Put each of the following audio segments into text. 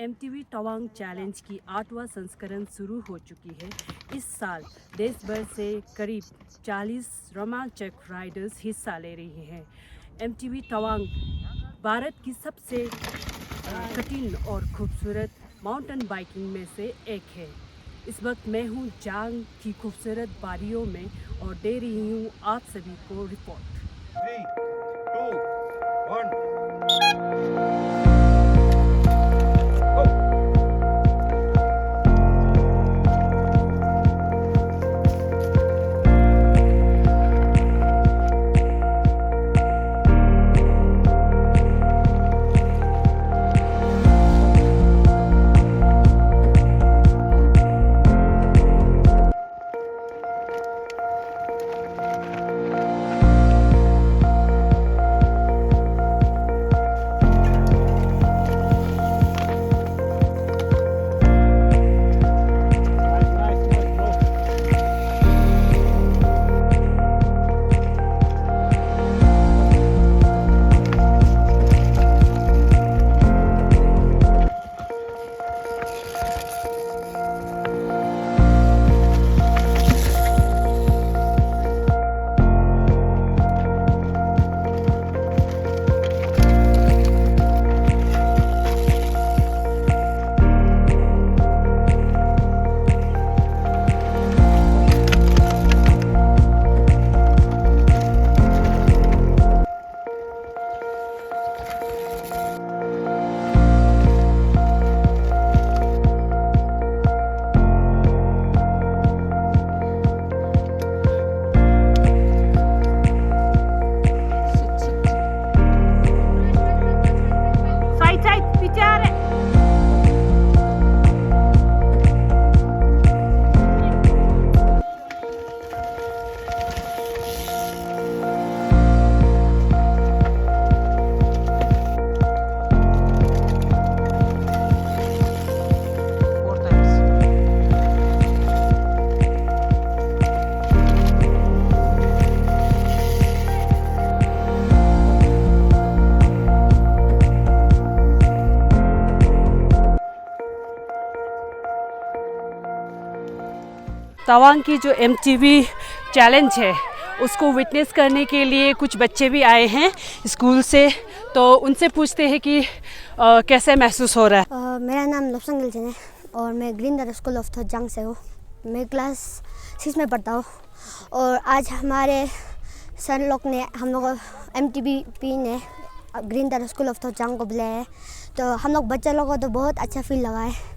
MTV Tawang challenge की 8वां संस्करण शुरू हो चुकी है। इस साल देश भर से करीब 40 रोमांचक राइडर्स हिस्सा ले रही हैं। एमटीवी तवांग भारत की सबसे कठिन और खूबसूरत माउंटेन बाइकिंग में से एक है। इस वक्त मैं हूँ जांग की खूबसूरत वादियों में और दे रही हूँ आप सभी को रिपोर्ट। 3, 2, 1. तवांग की जो एमटीवी चैलेंज है उसको विटनेस करने के लिए कुछ बच्चे भी आए हैं स्कूल से, तो उनसे पूछते हैं कि कैसे महसूस हो रहा है। मेरा नाम लपसंग गिलचन है और मैं ग्रीन दर स्कूल ऑफ थॉट जंग से हूँ। मैं क्लास 6 में पढ़ता हूँ और आज हमारे सर लोग ने हम लोग एमटीबी ने ग्रीन दर स्कूल ऑफ थॉट जंग को बुलाया है, तो हम लोग बच्चे लोगों को तो बहुत अच्छा फील लगा है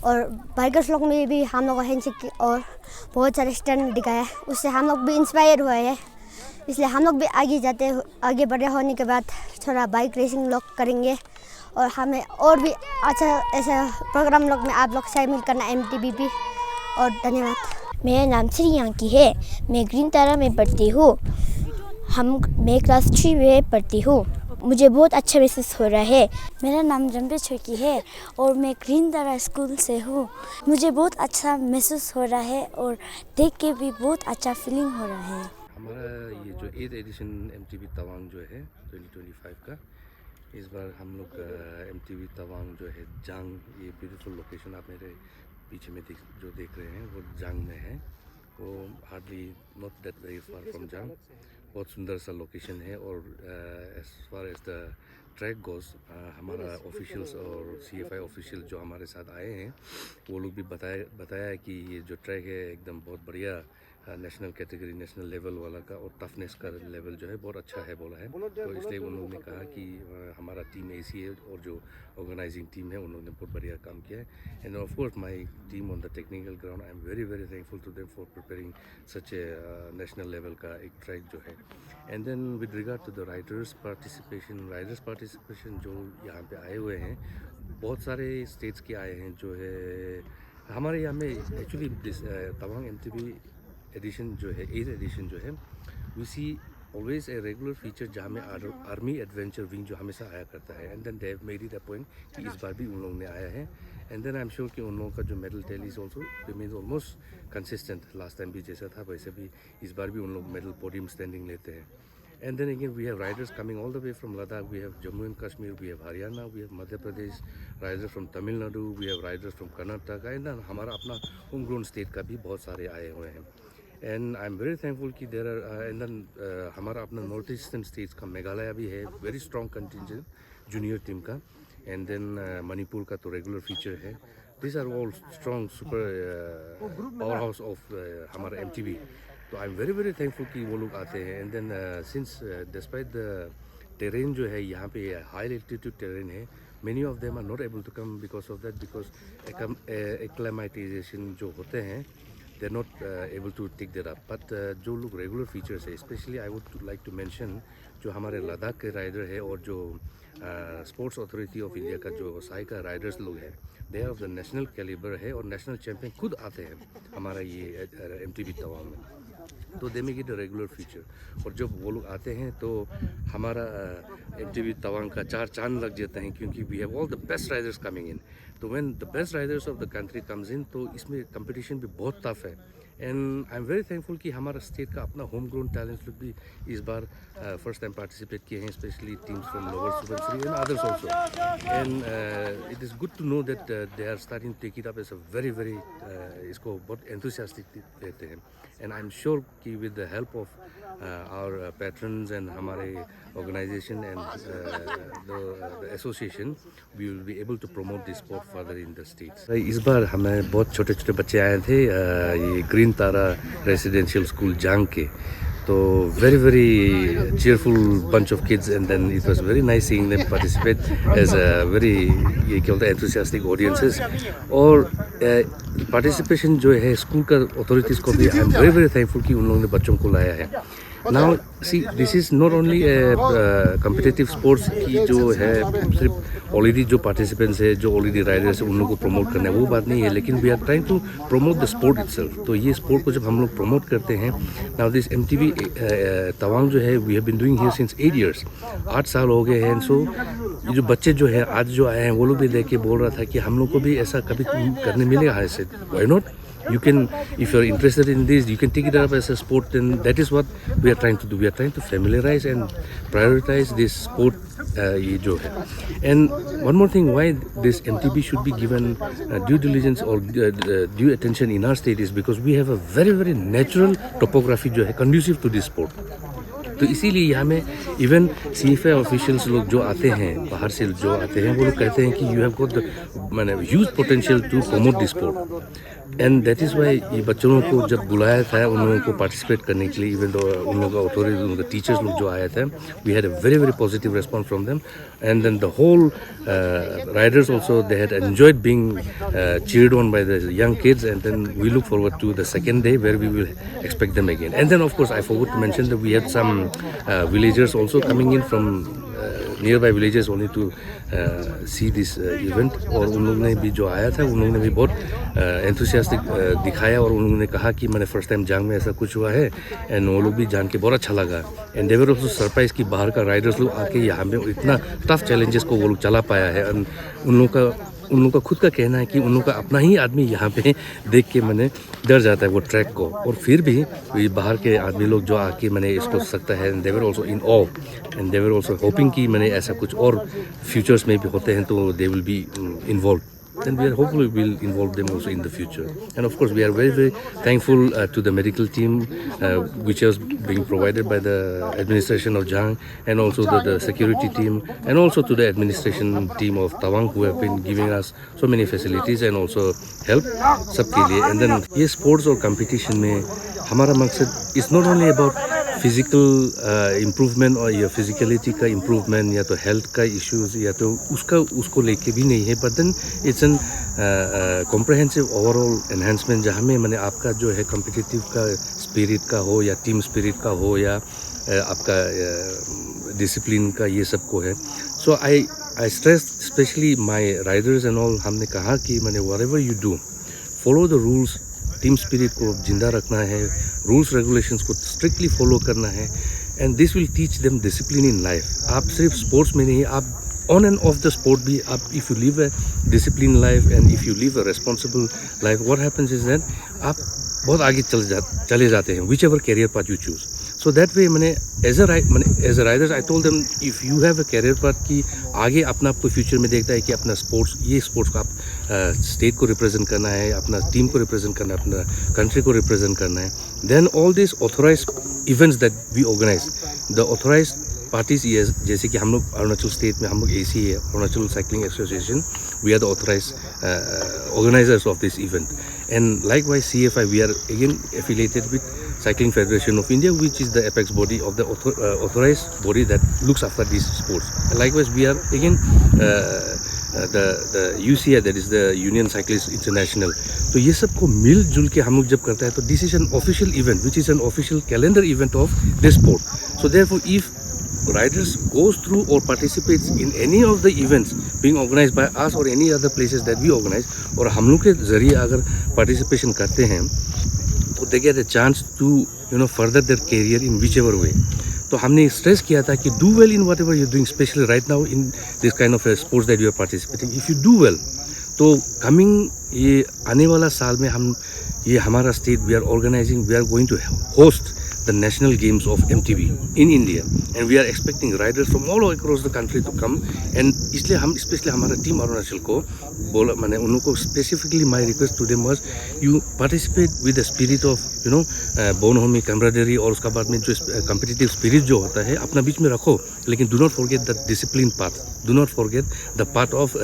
और बाइकर्स लोग में भी हम लोग को हैंडशेक और बहुत सारे स्टंट दिखाया है, उससे हम लोग भी इंस्पायर हुए हैं। इसलिए हम लोग भी आगे बड़े होने के बाद थोड़ा बाइक रेसिंग लोग करेंगे और हमें और भी अच्छा ऐसा प्रोग्राम लोग में आप लोग शामिल करना एमटीबी और धन्यवाद। मेरा नाम श्री यांकी है, मैं ग्रीन तारा में पढ़ती हूँ। मैं क्लास 3 में पढ़ती हूँ। मुझे बहुत अच्छा महसूस हो रहा है। मेरा नाम जम्बे छोकी है और मैं ग्रीन तारा स्कूल से हूँ। मुझे बहुत अच्छा महसूस हो रहा है और देख के भी बहुत अच्छा फीलिंग हो रहा है। हमारा ये जो 8th एडिशन एमटीवी तवांग जो है 2025 का, इस बार हम लोग एमटीवी तवांग जो है जांग, ये ब्यूटीफुल लोकेशन आप मेरे पीछे में जो देख रहे हैं वो जांग में है। वो hardly not that very far from Jang, बहुत सुंदर सा लोकेशन है। और as far as the track goes, हमारा ऑफिशियल्स और CFI ऑफिशियल जो हमारे साथ आए हैं वो लोग भी बताया कि ये जो ट्रैक है एकदम बहुत बढ़िया नेशनल कैटेगरी, नेशनल लेवल वाला का, और टफनेस का लेवल जो है बहुत अच्छा है बोला है। तो इसलिए उन्होंने कहा कि हमारा टीम ऐसी है और जो ऑर्गेनाइजिंग टीम है उन्होंने बहुत बढ़िया काम किया है। And of course my team on the technical ground, I am very very thankful to them for preparing such a national level का एक ट्रैक जो है। And then with regard to the riders participation जो यहाँ पे आए हुए हैं, बहुत सारे स्टेट्स के आए हैं जो है हमारे यहाँ में। एक्चुअली तवांग एमटीबी एडिशन जो है 8th एडिशन जो है, we see always a regular feature जहाँ में आर्मी एडवेंचर विंग जो हमेशा आया करता है। And then they have made it a point कि इस बार भी उन लोगों ने आया है। And then I am sure कि उन लोगों का जो medal tally is also remains almost consistent. Last time भी जैसा था वैसे भी इस बार भी उन लोग मेडल पोडियम स्टैंडिंग लेते हैं। And then again, we have riders coming all the way from Ladakh. We have Jammu and Kashmir, we have Haryana, we have Madhya Pradesh, riders from Tamil Nadu, we have riders from Karnataka, and then हमारा अपना homegrown state का भी बहुत सारे आए हुए हैं. And I'm very thankful कि there are and then हमारा अपना north eastern states का मेघालय भी है, very strong contingent junior team का, and then मणिपुर का तो regular feature है. These are all strong super powerhouse of हमारा MTB. तो I am very very thankful कि वो लोग आते हैं. And then since despite the terrain जो है यहाँ पे हाई एल्टीट्यूड टेरेन है, many of them are not able to come because of that, because acclimatization जो होते हैं they are not able to take that up. But जो लोग रेगुलर फीचर्स है, specially I would like to mention जो हमारे लद्दाख के राइडर है और जो स्पोर्ट्स अथॉरिटी ऑफ इंडिया का जो साई का राइडर्स लोग हैं, they are of the national calibre है और नेशनल चैम्पियन खुद आते हैं हमारा ये MTB तवांग में. तो they make it a regular feature. और जब वो लोग आते हैं तो हमारा MTB तवांग का चार चांद लग जाता है, क्योंकि we have all the best riders coming in. तो when the best riders of the country comes in, तो इसमें कंपटीशन भी बहुत टफ है. And I am very thankful कि हमारा स्टेट का अपना होम ग्रोन टैलेंट्स लोग भी इस बार फर्स्ट टाइम पार्टिसिपेट किए हैं, specially teams from lower Subansiri and others also. And it is good to know that they are starting to take it up as a very very इसको बहुत enthusiastic देते हैं. And I am sure कि with the help of our patrons and हमारे organisation and the association we will be able to promote this sport further in the states. इस बार हमें बहुत छोटे छोटे बच्चे आए थे ये ग्रीन तारा रेसिडेंशियल स्कूल जांग के. तो very very cheerful bunch of kids, and then it was very nice seeing them participate as a very ये क्या बोलते हैं enthusiastic audiences. और participation जो है स्कूल का authorities को भी I am very very thankful कि उन लोगों ने बच्चों को लाया है. Now see, this is not only a competitive sports की जो है सिर्फ ऑलरेडी जो पार्टिसिपेंट्स है, जो ऑलरेडी राइडर्स है, उन लोगों को प्रमोट करना है, वो बात नहीं है. लेकिन we are trying to promote the sport itself. तो ये स्पोर्ट को जब हम लोग प्रमोट करते हैं, नाउ दिस MTB तवांग जो है we have been doing here since 8 years, 8 साल हो गए हैं. सो ये जो बच्चे जो है आज जो आए हैं, वो लोग भी देख के बोल रहा था कि हम लोग को भी ऐसा कभी करने मिलेगा. ऐसे why not? You can, if you're interested in this, you can take it up as a sport. And that is what we are trying to do. We are trying to familiarize and prioritize this sport. ये जो है. And one more thing, why this MTB should be given due diligence or due attention in our state is because we have a very very natural topography जो है conducive to this sport. तो इसीलिए यहाँ में even CFA officials लोग जो आते हैं, बाहर से जो आते हैं, वो लोग कहते हैं कि यू हैव गॉट द मैंने huge potential to promote this sport. And that is why ये बच्चों को जब बुलाया था उन लोगों को पार्टिसिपेट करने के लिए, इवन दो उन लोगों का अथॉरिटी, उनके टीचर्स लोग जो आए थे, we had a very very positive response from them. And then the whole riders also they had enjoyed being cheered on by the young kids. And then we look forward to the second day where we will expect them again. And then of course I forgot to mention that we had some villagers also coming in from nearby villages only to see this event. और उन लोगों ने भी जो आया था, उन लोगों ने भी बहुत enthusiastic दिखाया और उन लोगों ने कहा कि मैंने फर्स्ट टाइम जांग में ऐसा कुछ हुआ है. एंड वो लोग भी जान के बहुत अच्छा लगा. And they were also surprise कि बाहर का राइडर्स लोग आके यहाँ पे इतना टफ चैलेंजेस को वो लोग चला पाया है. एंड उन लोगों का खुद का कहना है कि उन लोगों का अपना ही आदमी यहाँ पे देख के मैंने डर जाता है वो ट्रैक को. और फिर भी बाहर के आदमी लोग जो आके मैंने इसको सकता है, and they were also in of and they were also hopping कि मैंने ऐसा कुछ और फ्यूचर्स में भी होते हैं तो they will be involve. Then we are hopefully will involve them also in the future. And of course we are very very thankful to the medical team which is being provided by the administration of Jang, and also the security team, and also to the administration team of Tawang who have been giving us so many facilities and also help सबके लिए. And then ये sports और competition में हमारा मकसद is not only about physical improvement और या फिज़िकलिटी का इम्प्रूवमेंट या तो हेल्थ का इश्यूज़ या तो उसको लेके भी नहीं है, but then it's an comprehensive overall enhancement जहाँ में मैंने आपका जो है कॉम्पिटिटिव का स्पिरिट का हो या टीम स्पिरिट का हो या आपका डिसिप्लिन का, ये सब को है. So I stress specially my riders and all, हमने कहा कि मैंने whatever you do follow the rules. Team spirit को जिंदा रखना है, रूल्स रेगुलेशंस को स्ट्रिक्टली फॉलो करना है. And this will teach them discipline in life. आप सिर्फ स्पोर्ट्स में नहीं, आप on and off the sport भी, आप if you live a discipline life and if you live a responsible life, what happens is that आप बहुत आगे चले जाते हैं, whichever career path you choose. So that way मैंने as a rider I told them if you have a career path कि आगे अपना आपको फ्यूचर में देखता है कि अपना स्पोर्ट्स को आप स्टेट को रिप्रेजेंट करना है, अपना टीम को रिप्रेजेंट करना है, अपना कंट्री को रिप्रेजेंट करना है, then all these authorized events that we organize, the authorized parties जैसे कि हम लोग अरुणाचल स्टेट में हम लोग AC है, Arunachal cycling association, we are the authorized organizers of this event, and likewise CFI we are again affiliated with Cycling Federation of India, which is the apex body of the authorized body that looks after these sports. And likewise we are again the UCI, that is the Union Cyclists International. तो ये सब को मिलजुल के हम लोग जब करता है तो this is an official event which is an official calendar event of this sport. So therefore if riders goes through or participates in any of the events being organized by us or any other places that we organize और हम लोग के जरिए अगर participation करते हैं तो they get a chance to further their career in whichever way. तो हमने स्ट्रेस किया था कि do well in whatever you're doing, especially right now in this kind of a sports that you are participating. If you do well, तो coming ये आने वाला साल में हम ये हमारा state we are organizing, we are going to host the national games of MTB in India, and we are expecting riders from all across the country to come. And इसलिए हम स्पेशली हमारा टीम अरुणाचल को बोला, मैंने उन लोगों को specifically my request to them was you participate with the spirit of bonhomie camaraderie, और उसका बाद में जो competitive spirit जो होता है अपना बीच में रखो, लेकिन do not forget the discipline part, do not forget the part of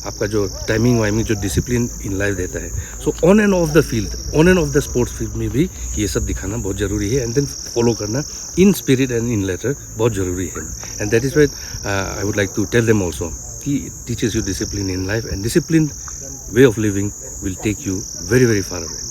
आपका जो टाइमिंग वाइमिंग जो डिसिप्लिन इन लाइफ देता है. So on and off the field, on and off the sports field में भी ये सब दिखाना बहुत ज़रूरी है, एंड देन फॉलो करना in spirit and in letter बहुत ज़रूरी है. And that is why I would like to tell them also कि teachers you discipline in life, and discipline way of living will take you very, very far away.